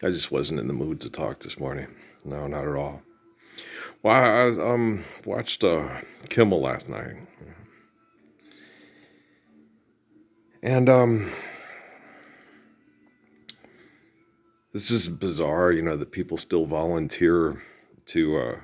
I just wasn't in the mood to talk this morning. No, not at all. Well, I was, watched Kimmel last night, and this is bizarre. That people still volunteer to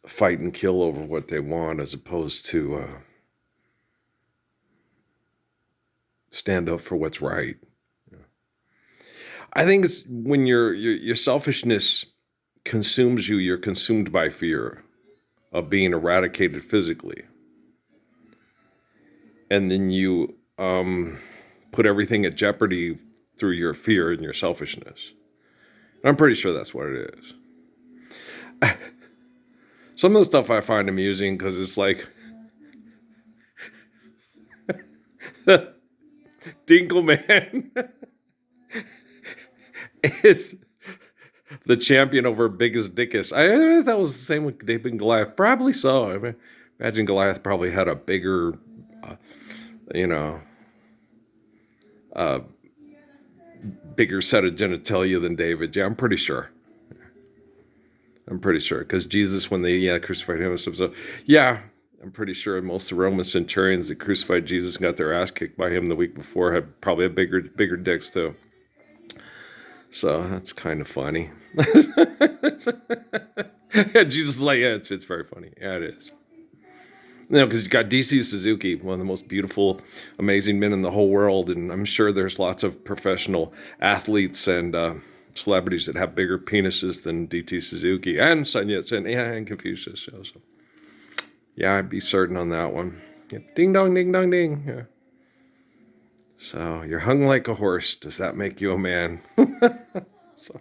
fight and kill over what they want, as opposed to stand up for what's right. I think it's when your selfishness consumes you. You're consumed by fear of being eradicated physically, and then you put everything at jeopardy through your fear and your selfishness. And I'm pretty sure that's what it is. Some of the stuff I find amusing because it's like Dinkelman is the champion over biggest dickus. I don't know if that was the same with David and Goliath. Probably so. I mean, imagine Goliath probably had a bigger, you know, uh, bigger set of genitalia than David. Yeah, I'm pretty sure. Because Jesus, when they crucified him and stuff, so yeah, I'm pretty sure most of the Roman centurions that crucified Jesus and got their ass kicked by him the week before had probably a bigger dicks too. So that's kind of funny. Yeah, Jesus is like, yeah, it's very funny. Yeah, it is. Because you got DC Suzuki, one of the most beautiful, amazing men in the whole world, and I'm sure there's lots of professional athletes and celebrities that have bigger penises than DT Suzuki and Sun Yat-sen and Confucius. So yeah, I'd be certain on that one. Yep. Ding dong, ding dong, ding. Yeah. So you're hung like a horse. Does that make you a man? So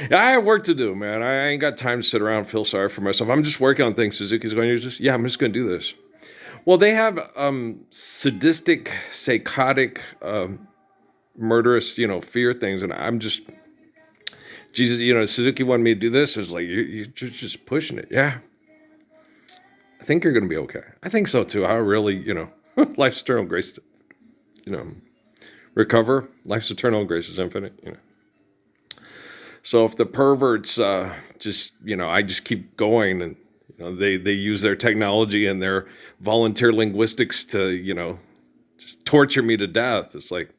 yeah, I have work to do, man. I ain't got time to sit around and feel sorry for myself. I'm just working on things. Suzuki's going, I'm just going to do this. Well, they have sadistic, psychotic, murderous, fear things. And I'm just, Jesus, Suzuki wanted me to do this. It was like, you're just pushing it. Yeah. I think you're going to be okay. I think so too. I really, life's eternal grace, recover. Life's eternal grace is infinite, So if the perverts I just keep going, and they use their technology and their volunteer linguistics to just torture me to death. It's like,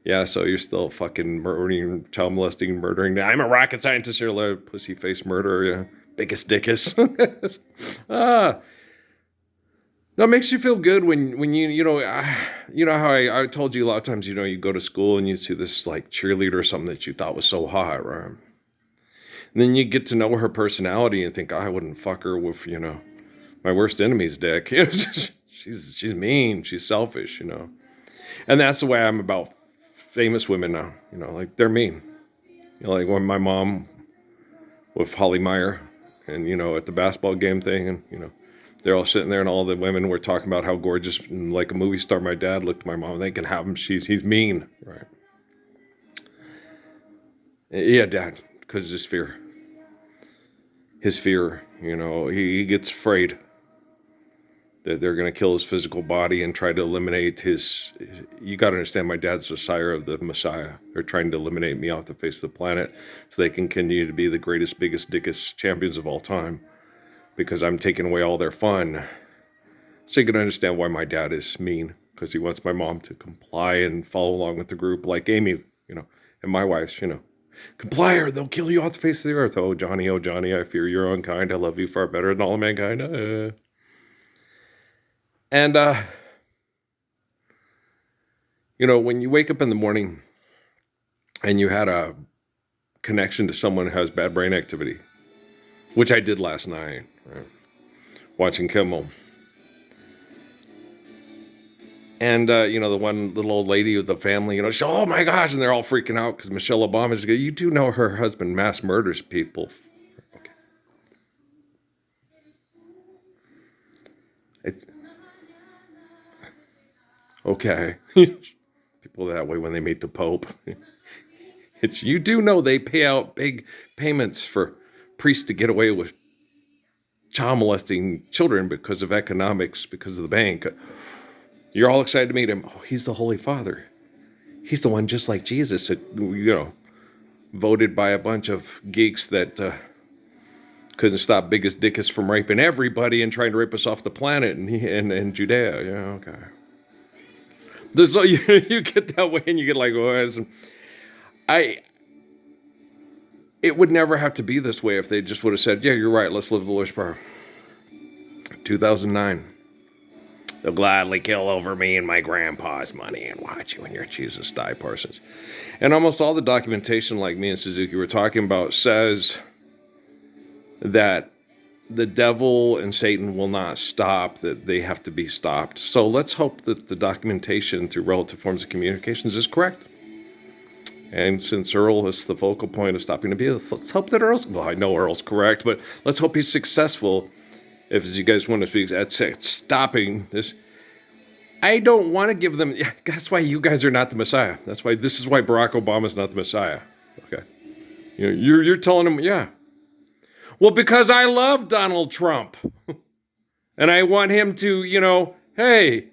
yeah, so you're still fucking murdering, child molesting, murdering. I'm a rocket scientist. You're a pussy face murderer. Yeah, biggest dickus. No, it makes you feel good when you know how I told you a lot of times, you go to school and you see this like cheerleader or something that you thought was so hot, right? And then you get to know her personality and think, I wouldn't fuck her with, my worst enemy's dick. She's mean, she's selfish, And that's the way I'm about famous women now, like they're mean. Like when my mom with Holly Meyer and, at the basketball game thing and, they're all sitting there and all the women were talking about how gorgeous and like a movie star my dad looked at my mom. They can have him. He's mean, right? Yeah, Dad, because his fear. His fear, he gets afraid that they're going to kill his physical body and try to eliminate his. You got to understand, my dad's the sire of the Messiah. They're trying to eliminate me off the face of the planet so they can continue to be the greatest, biggest, dickest champions of all time. Because I'm taking away all their fun. So you can understand why my dad is mean, because he wants my mom to comply and follow along with the group like Amy, and my wife's, comply or they'll kill you off the face of the earth. Oh, Johnny, I fear you're unkind. I love you far better than all mankind. And, when you wake up in the morning and you had a connection to someone who has bad brain activity, which I did last night, right? Watching Kimmel. And, the one little old lady with the family, she, oh my gosh, and they're all freaking out because Michelle Obama's going, you do know her husband mass murders people. Okay. People that way when they meet the Pope. You do know they pay out big payments for priests to get away with child molesting children because of economics, because of the bank. You're all excited to meet him. Oh, he's the Holy Father. He's the one just like Jesus. voted by a bunch of geeks that couldn't stop Biggest Dickus from raping everybody and trying to rape us off the planet in Judea. Yeah, okay. So you get that way and you get like, oh, I. It would never have to be this way if they just would have said, yeah, you're right, let's live the Lord's Prayer. 2009. They'll gladly kill over me and my grandpa's money and watch you and your Jesus die, Parsons. And almost all the documentation, like me and Suzuki were talking about, says that the devil and Satan will not stop, that they have to be stopped. So let's hope that the documentation through relative forms of communications is correct. And since Earl is the focal point of stopping abuse, let's hope that well, I know Earl's correct, but let's hope he's successful. If, as you guys want to speak, at stopping this. I don't want to give them, that's why you guys are not the Messiah. This is why Barack Obama's not the Messiah. Okay. You're telling them, yeah. Well, because I love Donald Trump. And I want him to, hey,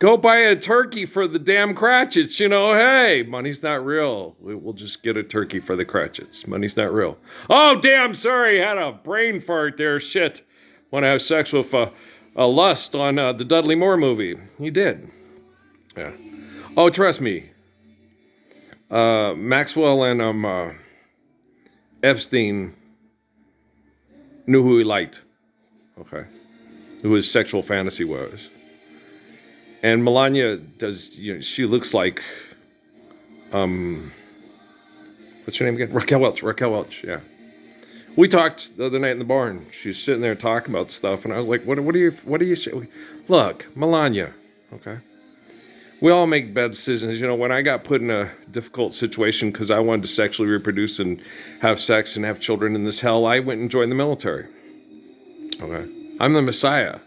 go buy a turkey for the damn Cratchits. Hey, money's not real. We'll just get a turkey for the Cratchits. Money's not real. Oh, damn, sorry, had a brain fart there. Shit. Want to have sex with a lust on the Dudley Moore movie. He did. Yeah. Oh, trust me. Maxwell and Epstein knew who he liked. Okay. Who his sexual fantasy was. And Melania does, she looks like, what's her name again? Raquel Welch, yeah. We talked the other night in the barn. She's sitting there talking about stuff, and I was like, what are you, look, Melania, okay? We all make bad decisions. When I got put in a difficult situation because I wanted to sexually reproduce and have sex and have children in this hell, I went and joined the military, okay? I'm the Messiah.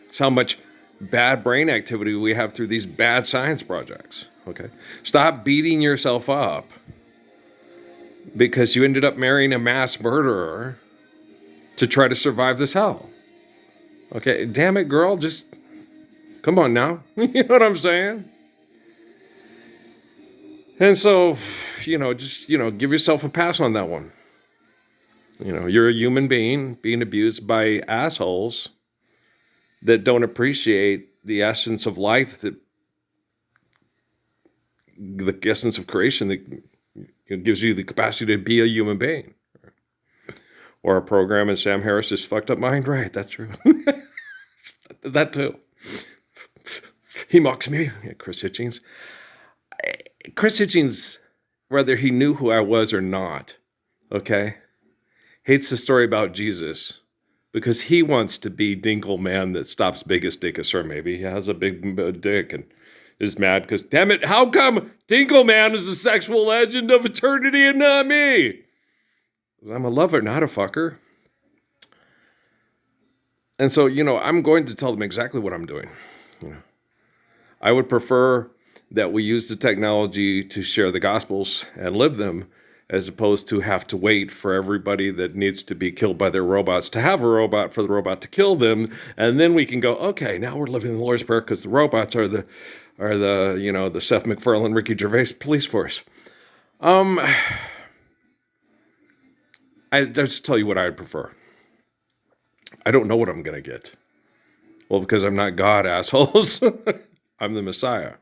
It's how much bad brain activity we have through these bad science projects, okay? Stop beating yourself up because you ended up marrying a mass murderer to try to survive this hell. Okay, damn it, girl, just come on now. You know what I'm saying? And so, just, give yourself a pass on that one. You're a human being being abused by assholes that don't appreciate the essence of life, the essence of creation that gives you the capacity to be a human being. Or a program in Sam Harris's fucked up mind. Right, that's true. That too. He mocks me. Yeah, Chris Hitchens. Chris Hitchens, whether he knew who I was or not, okay, hates the story about Jesus because he wants to be Dinkle Man that stops Biggest Dickus, or maybe he has a big dick and is mad because, damn it, how come Dinkle Man is the sexual legend of eternity and not me? I'm a lover, not a fucker. And so, I'm going to tell them exactly what I'm doing. I would prefer that we use the technology to share the gospels and live them, as opposed to have to wait for everybody that needs to be killed by their robots to have a robot for the robot to kill them. And then we can go, okay, now we're living the Lord's Prayer because the robots are the the Seth MacFarlane, Ricky Gervais police force. I just tell you what I would prefer. I don't know what I'm going to get. Well, because I'm not God, assholes. I'm the Messiah.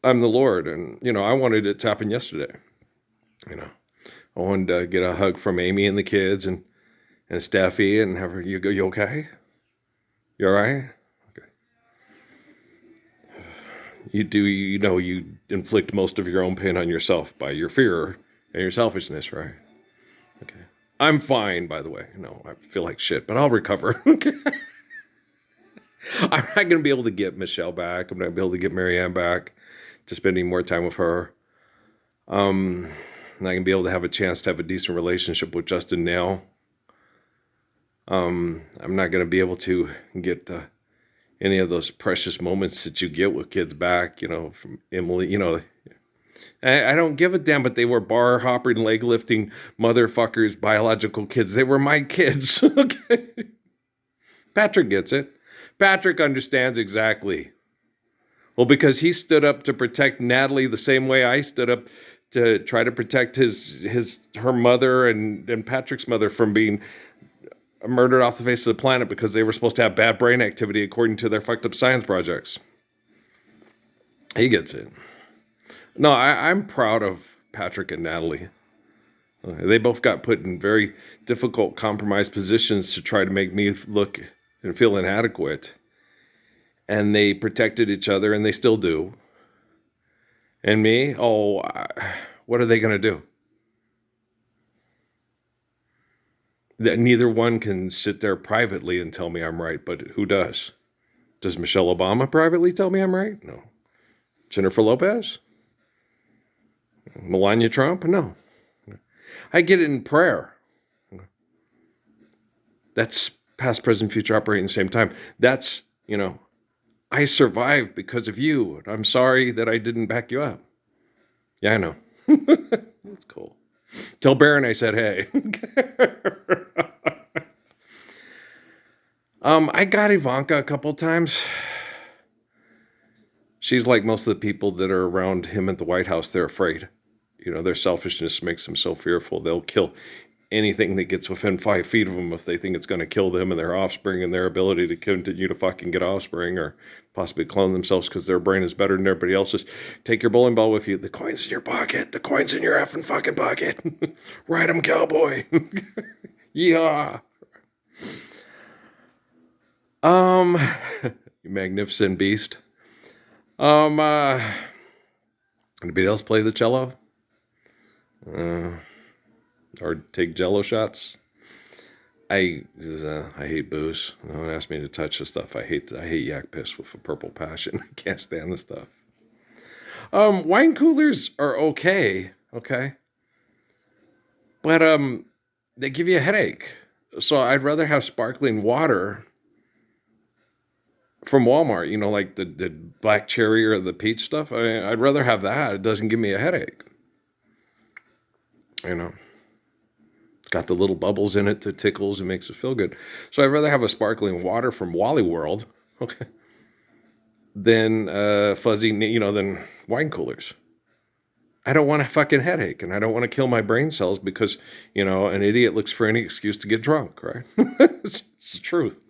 I'm the Lord. And, I wanted it to happen yesterday. I wanted to get a hug from Amy and the kids and Steffi and have her, you okay? You all right? Okay. You inflict most of your own pain on yourself by your fear and your selfishness, right? Okay. I'm fine, by the way. I feel like shit, but I'll recover. Okay. I'm not going to be able to get Michelle back. I'm not going to be able to get Marianne back to spending more time with her. I'm not going to be able to have a chance to have a decent relationship with Justin Nail. I'm not going to be able to get any of those precious moments that you get with kids back, from Emily, I don't give a damn, but they were bar hopping, leg lifting motherfuckers, biological kids. They were my kids. Okay. Patrick gets it. Patrick understands exactly. Well, because he stood up to protect Natalie the same way I stood up to try to protect her mother and Patrick's mother from being murdered off the face of the planet because they were supposed to have bad brain activity according to their fucked up science projects. He gets it. No, I'm proud of Patrick and Natalie. They both got put in very difficult, compromised positions to try to make me look and feel inadequate. And they protected each other, and they still do. And me, what are they going to do? That neither one can sit there privately and tell me I'm right, but who does? Does Michelle Obama privately tell me I'm right? No. Jennifer Lopez? Melania Trump? No. I get it in prayer. That's past, present, future operating at the same time. That's, I survived because of you. I'm sorry that I didn't back you up. Yeah, I know. That's cool. Tell Barron I said hey. I got Ivanka a couple times. She's like most of the people that are around him at the White House. They're afraid. Their selfishness makes them so fearful. They'll kill anything that gets within 5 feet of them if they think it's going to kill them and their offspring and their ability to continue to fucking get offspring or possibly clone themselves because their brain is better than everybody else's. Take your bowling ball with you. The coin's in your pocket. The coin's in your effing fucking pocket. Ride 'em, cowboy. Yeah. You magnificent beast. Anybody else play the cello? Or take Jello shots? I hate booze. Don't ask me to touch the stuff. I hate yak piss with a purple passion. I can't stand the stuff. Wine coolers are okay, but they give you a headache. So I'd rather have sparkling water from Walmart. Like the black cherry or the peach stuff. I'd rather have that. It doesn't give me a headache. It's got the little bubbles in it that tickles and makes it feel good. So I'd rather have a sparkling water from Wally World, than than wine coolers. I don't want a fucking headache, and I don't want to kill my brain cells because, an idiot looks for any excuse to get drunk, right? It's the truth.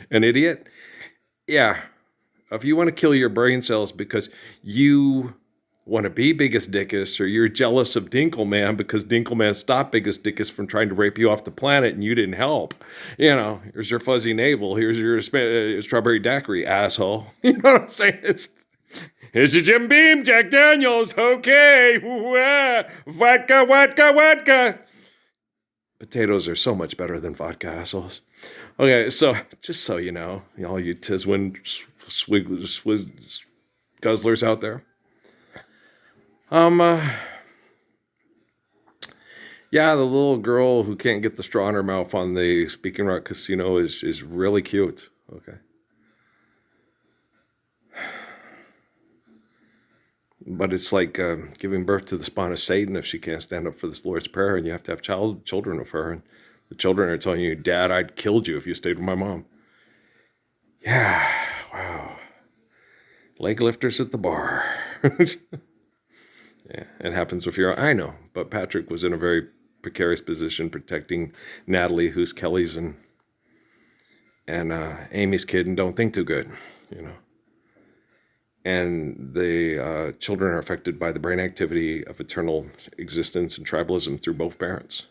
An idiot? Yeah. If you want to kill your brain cells because you want to be Biggest Dickus, or you're jealous of Dinkleman because Dinkleman stopped Biggest Dickus from trying to rape you off the planet and you didn't help. Here's your fuzzy navel. Here's your strawberry daiquiri, asshole. You know what I'm saying? Here's your Jim Beam, Jack Daniels. Okay. Vodka. Potatoes are so much better than vodka, assholes. Okay, so just so you know, all you Tiswin guzzlers out there. Yeah, the little girl who can't get the straw in her mouth on the Speaking Rock Casino is really cute. Okay. But it's like giving birth to the spawn of Satan if she can't stand up for this Lord's Prayer, and you have to have children with her, and the children are telling you, Dad, I'd killed you if you stayed with my mom. Yeah, wow. Leg lifters at the bar. Yeah, it happens with I know, but Patrick was in a very precarious position protecting Natalie, who's Kelly's and Amy's kid, and don't think too good, And the children are affected by the brain activity of eternal existence and tribalism through both parents.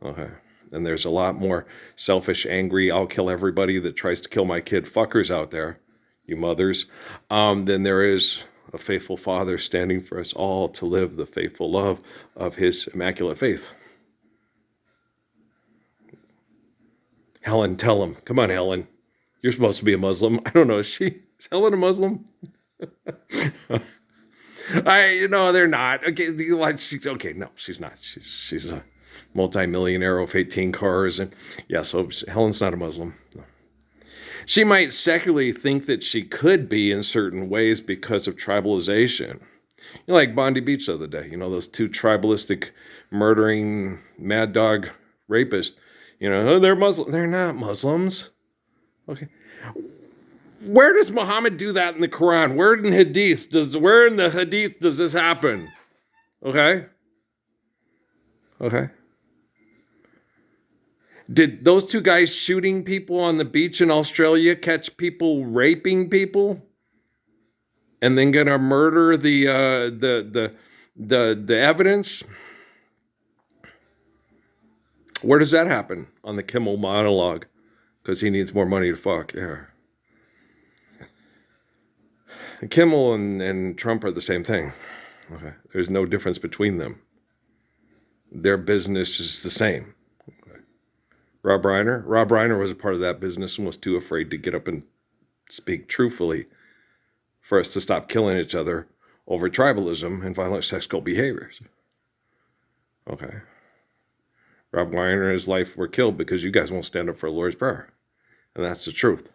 Okay. And there's a lot more selfish, angry, I'll kill everybody that tries to kill my kid fuckers out there, you mothers, than there is a faithful father standing for us all to live the faithful love of his immaculate faith. Helen, tell him. Come on, Helen. You're supposed to be a Muslim. I don't know. Is Helen a Muslim? They're not. Okay, no, she's not. She's a multi-millionaire with 18 cars. And yeah, so Helen's not a Muslim. No. She might secularly think that she could be in certain ways because of tribalization. Like Bondi Beach the other day, those two tribalistic murdering mad dog rapists, they're Muslim. They're not Muslims. Okay. Where does Muhammad do that in the Quran? Where in the Hadith does this happen? Okay. Okay. Did those two guys shooting people on the beach in Australia catch people raping people and then gonna murder the evidence? Where does that happen? On the Kimmel monologue, because he needs more money to fuck. Yeah. Kimmel and Trump are the same thing. Okay. There's no difference between them. Their business is the same. Okay. Rob Reiner was a part of that business and was too afraid to get up and speak truthfully for us to stop killing each other over tribalism and violent sexual behaviors. Okay. Rob Reiner and his life were killed because you guys won't stand up for a Lord's Prayer. And that's the truth.